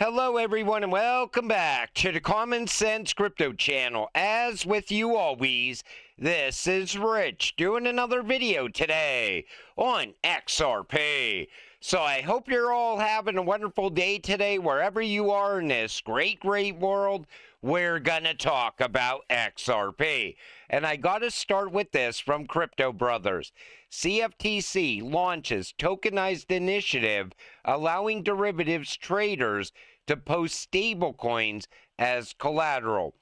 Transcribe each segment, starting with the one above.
Hello, everyone, and welcome back to the Common Sense Crypto channel. As with you always, this is Rich doing another video today on XRP. So I hope you're all having a wonderful day today, wherever you are in this great world. We're gonna talk about XRP. And I gotta start with this from Crypto Brothers. CFTC launches tokenized initiative allowing derivatives traders to post stablecoins as collateral.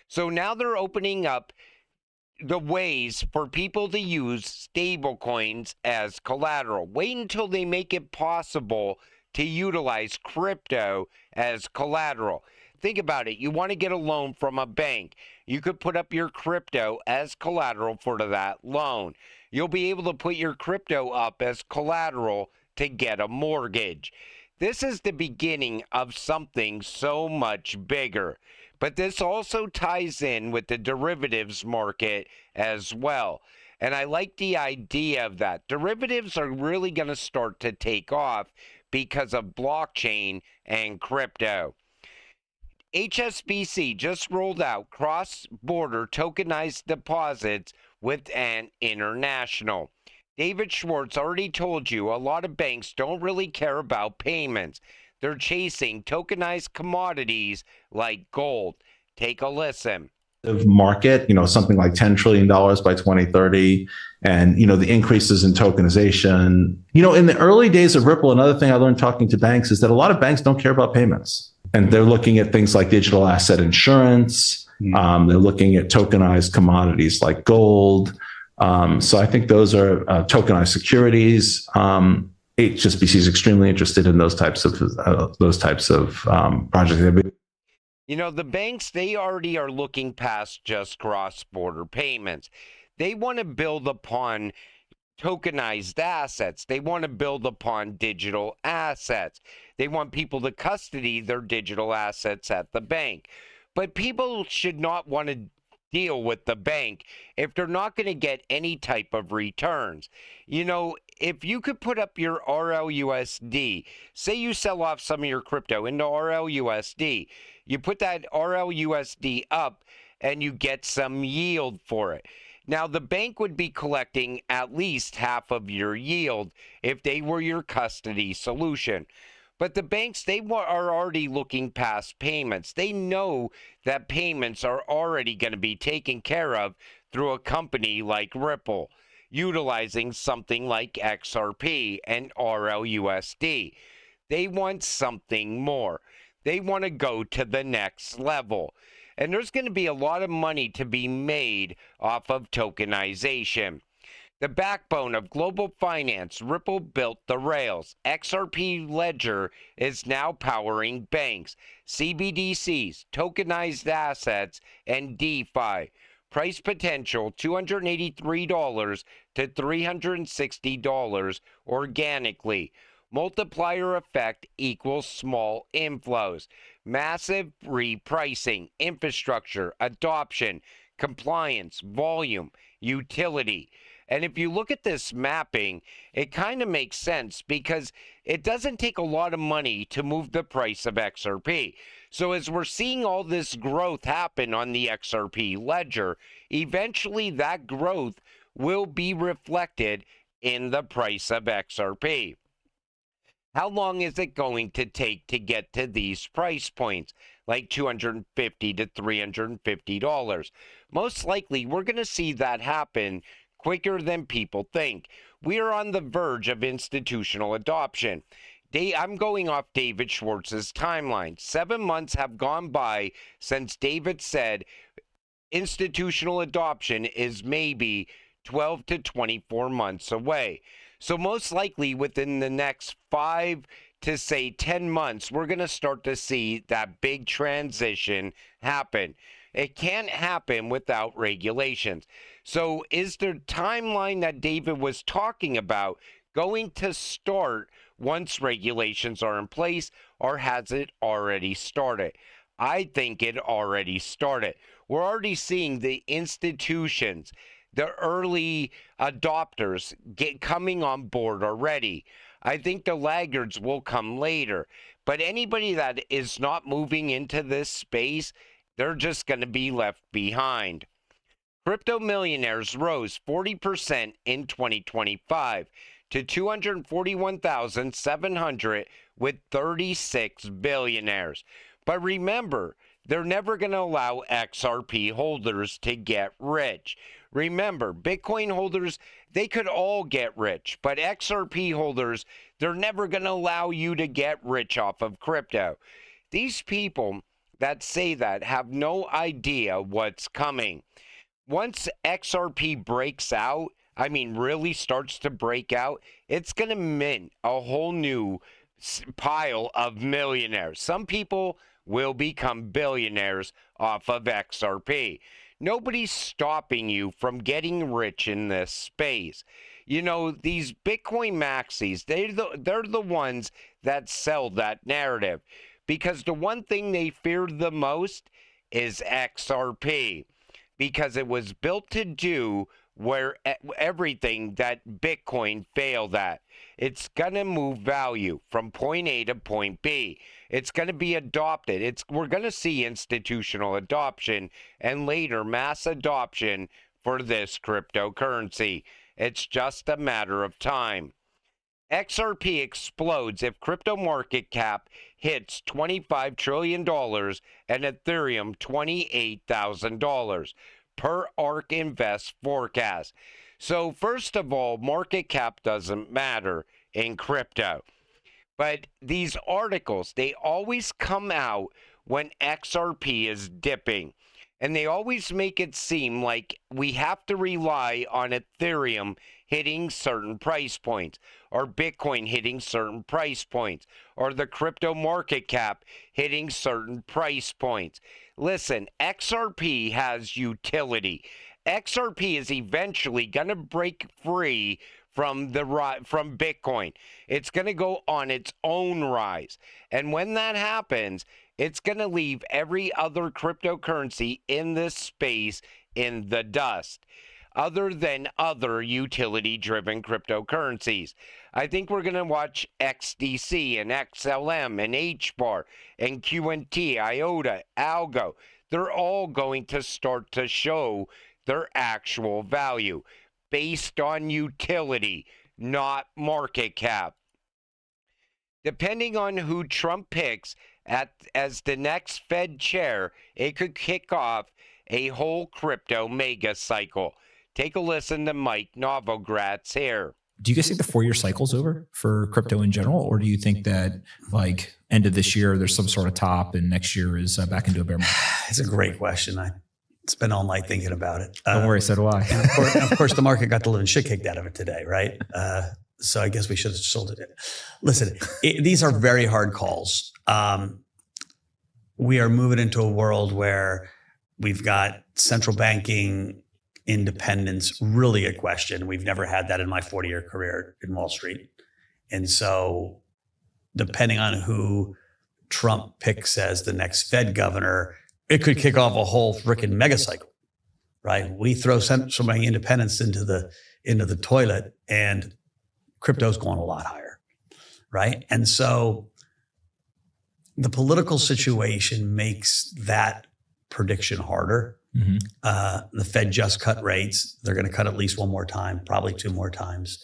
So now they're opening up the ways for people to use stablecoins as collateral. Wait until they make it possible to utilize crypto as collateral. Think about it. You want to get a loan from a bank. You could put up your crypto as collateral for that loan. You'll be able to put your crypto up as collateral to get a mortgage. This is the beginning of something so much bigger. But this also ties in with the derivatives market as well. And I like the idea of that. Derivatives are really going to start to take off because of blockchain and crypto. HSBC just rolled out cross-border tokenized deposits with an international. David Schwartz already told you a lot of banks don't really care about payments. They're chasing tokenized commodities like gold. Take a listen. Market, something like $10 trillion by 2030. And, the increases in tokenization. In the early days of Ripple, another thing I learned talking to banks is that a lot of banks don't care about payments. And they're looking at things like digital asset insurance. They're looking at tokenized commodities like gold. So I think those are tokenized securities. HSBC is extremely interested in those types of projects. The banks, they already are looking past just cross-border payments. They want to build upon tokenized assets. They want to build upon digital assets. They want people to custody their digital assets at the bank. But people should not want to deal with the bank if they're not going to get any type of returns. If you could put up your RLUSD, say you sell off some of your crypto into RLUSD, you put that RLUSD up and you get some yield for it. Now, the bank would be collecting at least half of your yield if they were your custody solution. But the banks, they are already looking past payments. They know that payments are already going to be taken care of through a company like Ripple, utilizing something like XRP and RLUSD. They want something more. They want to go to the next level. And there's going to be a lot of money to be made off of tokenization. The backbone of global finance, Ripple built the rails. XRP Ledger is now powering banks, CBDCs, tokenized assets, and DeFi. Price potential $283 to $360 organically. Multiplier effect equals small inflows. Massive repricing, infrastructure, adoption, compliance, volume, utility. And if you look at this mapping, it kind of makes sense because it doesn't take a lot of money to move the price of XRP. So as we're seeing all this growth happen on the XRP ledger, eventually that growth will be reflected in the price of XRP. How long is it going to take to get to these price points, like $250 to $350? Most likely, we're going to see that happen quicker than people think. We are on the verge of institutional adoption. I'm going off David Schwartz's timeline. 7 months have gone by since David said institutional adoption is maybe 12 to 24 months away. So most likely within the next 5 to say 10 months, we're going to start to see that big transition happen. It can't happen without regulations. So is the timeline that David was talking about going to start once regulations are in place, or has it already started? I think it already started. We're already seeing the institutions, the early adopters coming on board already. I think the laggards will come later. But anybody that is not moving into this space, they're just going to be left behind. Crypto millionaires rose 40% in 2025 to 241,700 with 36 billionaires. But remember, they're never going to allow XRP holders to get rich. Remember, Bitcoin holders, they could all get rich, but XRP holders, they're never going to allow you to get rich off of crypto. These people that say that have no idea what's coming. Once XRP breaks out, really starts to break out, it's going to mint a whole new pile of millionaires. Some people will become billionaires off of XRP. Nobody's stopping you from getting rich in this space. You know, these Bitcoin maxis, they're the ones that sell that narrative, because the one thing they fear the most is XRP, because it was built to do where everything that Bitcoin failed at. It's going to move value from point A to point B. It's going to be adopted. We're going to see institutional adoption and later mass adoption for this cryptocurrency. It's just a matter of time. XRP explodes if crypto market cap hits $25 trillion and Ethereum $28,000 per ARK Invest forecast. So first of all, market cap doesn't matter in crypto. But these articles, they always come out when XRP is dipping. And they always make it seem like we have to rely on Ethereum hitting certain price points, or Bitcoin hitting certain price points, or the crypto market cap hitting certain price points. Listen, XRP has utility. XRP is eventually going to break free from Bitcoin. It's going to go on its own rise. And when that happens, it's going to leave every other cryptocurrency in this space in the dust, other than other utility-driven cryptocurrencies. I think we're going to watch XDC and XLM and HBAR and QNT, IOTA, Algo. They're all going to start to show their actual value based on utility, not market cap. Depending on who Trump picks as the next Fed chair, it could kick off a whole crypto mega cycle. Take a listen to Mike Novogratz here. Do you guys think the 4-year cycle's over for crypto in general? Or do you think that like end of this year, there's some sort of top and next year is back into a bear market? It's a great question. I spent all night thinking about it. Don't worry, so do I. Of course, the market got the living shit kicked out of it today, right? So I guess we should have sold it. Listen, these are very hard calls. We are moving into a world where we've got central banking independence really a question. We've never had that in my 40-year career in Wall Street. And so depending on who Trump picks as the next Fed governor, it could kick off a whole freaking mega cycle, right? We throw central bank independence into the toilet and crypto's going a lot higher, right? And so the political situation makes that prediction harder. Mm-hmm. The Fed just cut rates. They're going to cut at least one more time, probably two more times.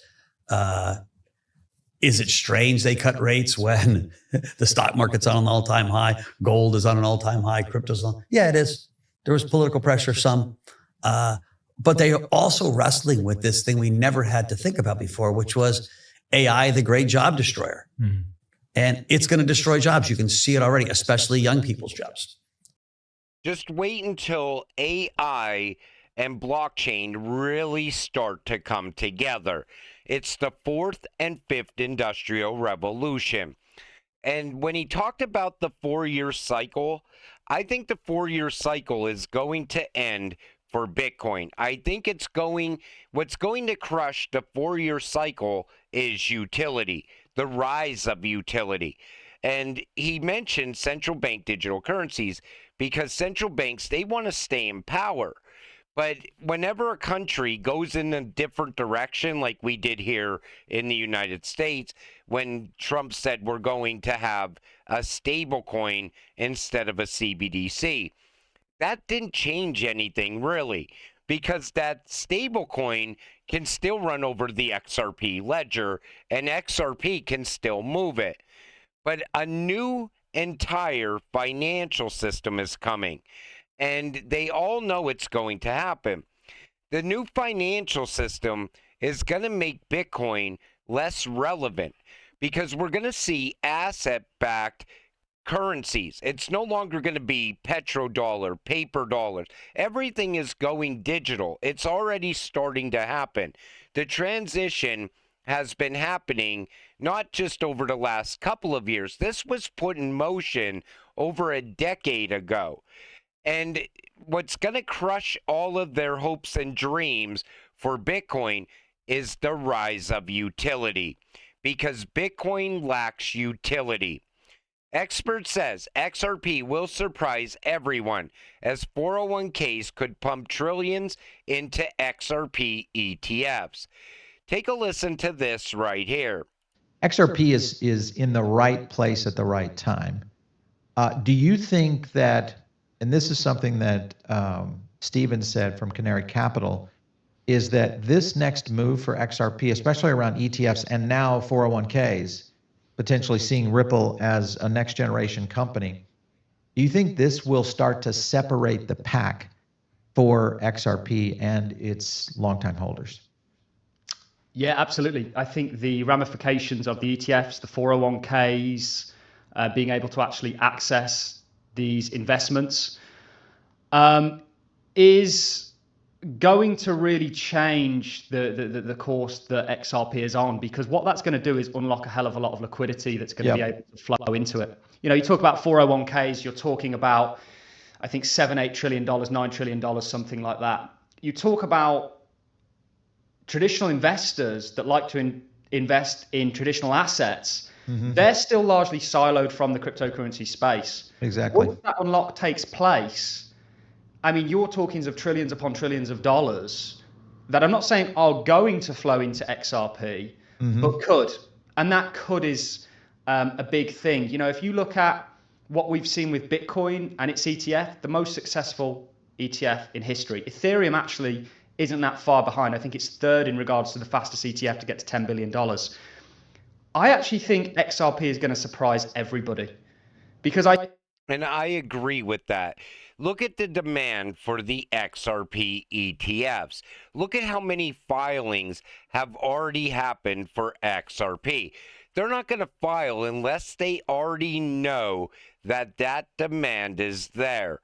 Is it strange they cut rates when the stock market's on an all-time high, gold is on an all-time high, crypto's on? Yeah, it is. There was political pressure, some. But they are also wrestling with this thing we never had to think about before, which was AI, the great job destroyer. Mm-hmm. And it's going to destroy jobs. You can see it already, especially young people's jobs. Just wait until AI and blockchain really start to come together. It's the fourth and fifth industrial revolution. And when he talked about the 4-year cycle, I think the 4-year cycle is going to end for Bitcoin. I think what's going to crush the 4-year cycle is utility, the rise of utility. And he mentioned central bank digital currencies because central banks, they want to stay in power. But whenever a country goes in a different direction, like we did here in the United States, when Trump said we're going to have a stable coin instead of a CBDC, that didn't change anything really, because that stable coin can still run over the XRP ledger and XRP can still move it. But a new entire financial system is coming, and they all know it's going to happen. The new financial system is going to make Bitcoin less relevant because we're going to see asset-backed currencies. It's no longer going to be petrodollar, paper dollars. Everything is going digital. It's already starting to happen. The transition has been happening not just over the last couple of years. This was put in motion over a decade ago. And what's going to crush all of their hopes and dreams for Bitcoin is the rise of utility, because Bitcoin lacks utility. Expert says XRP will surprise everyone, as 401ks could pump trillions into XRP ETFs. Take a listen to this right here. XRP is in the right place at the right time. Do you think that, and this is something that Steven said from Canary Capital, is that this next move for XRP, especially around ETFs and now 401ks, potentially seeing Ripple as a next generation company, do you think this will start to separate the pack for XRP and its longtime holders? Yeah, absolutely. I think the ramifications of the ETFs, the 401ks, being able to actually access these investments is going to really change the course that XRP is on, because what that's going to do is unlock a hell of a lot of liquidity that's going to be able to flow into it. You know, you talk about 401ks, you're talking about, I think, $7-8 trillion, $9 trillion, something like that. You talk about traditional investors that like to invest in traditional assets. They're still largely siloed from the cryptocurrency space. Exactly. Once that unlock takes place, I mean, you're talking of trillions upon trillions of dollars that I'm not saying are going to flow into XRP, but could. And that could is a big thing. You know, if you look at what we've seen with Bitcoin and its ETF, the most successful ETF in history, Ethereum actually isn't that far behind. I think it's third in regards to the fastest ETF to get to $10 billion. I actually think XRP is going to surprise everybody, because I agree with that. Look at the demand for the XRP ETFs. Look at how many filings have already happened for XRP. They're not going to file unless they already know that that demand is there.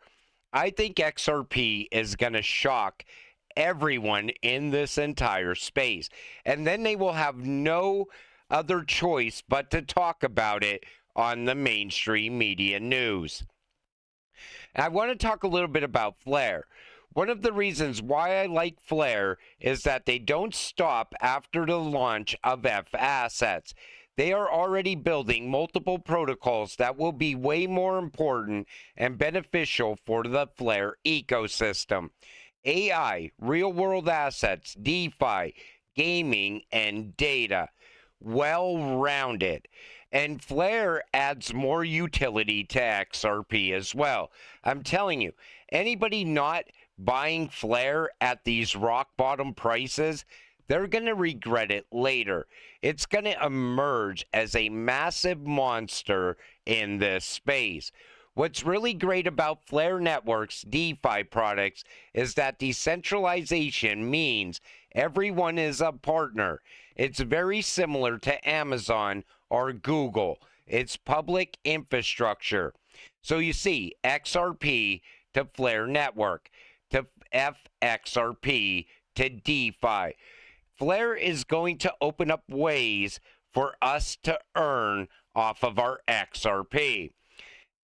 I think XRP is going to shock everyone in this entire space, and then they will have no other choice but to talk about it on the mainstream media news. I want to talk a little bit about Flare. One of the reasons why I like Flare is that they don't stop after the launch of F assets. They are already building multiple protocols that will be way more important and beneficial for the Flare ecosystem. AI, real-world assets, DeFi, gaming, and data. Well-rounded. And Flare adds more utility to XRP as well. I'm telling you, anybody not buying Flare at these rock-bottom prices, they're going to regret it later. It's going to emerge as a massive monster in this space. What's really great about Flare Network's DeFi products is that decentralization means everyone is a partner. It's very similar to Amazon or Google. It's public infrastructure. So you see, XRP to Flare Network, to FXRP, to DeFi. Flare is going to open up ways for us to earn off of our XRP.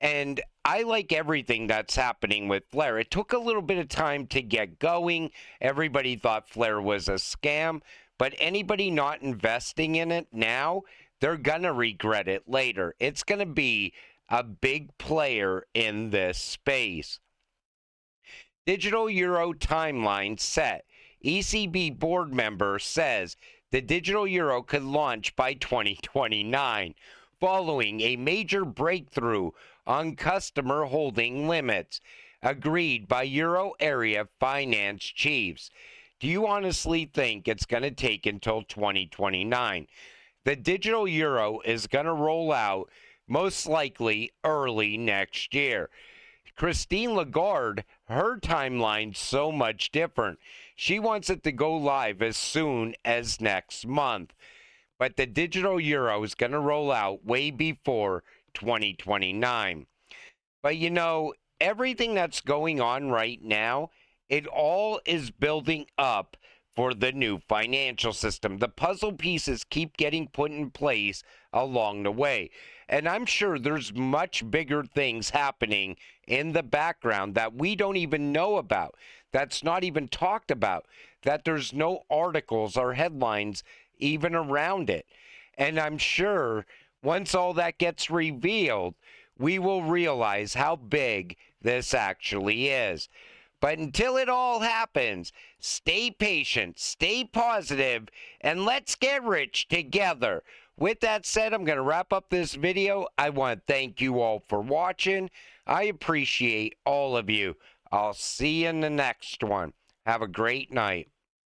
And I like everything that's happening with Flare. It took a little bit of time to get going. Everybody thought Flare was a scam, but anybody not investing in it now, they're going to regret it later. It's going to be a big player in this space. Digital euro timeline set. ECB board member says the digital euro could launch by 2029, following a major breakthrough on customer holding limits, agreed by euro area finance chiefs. Do you honestly think it's going to take until 2029? The digital euro is going to roll out most likely early next year. Christine Lagarde, her timeline's so much different. She wants it to go live as soon as next month. But the digital euro is going to roll out way before 2029. But you know, everything that's going on right now, it all is building up for the new financial system. The puzzle pieces keep getting put in place along the way. And I'm sure there's much bigger things happening in the background that we don't even know about, that's not even talked about, that there's no articles or headlines even around it. And I'm sure once all that gets revealed, we will realize how big this actually is. But until it all happens, stay patient, stay positive, and let's get rich together. With that said, I'm going to wrap up this video. I want to thank you all for watching. I appreciate all of you. I'll see you in the next one. Have a great night.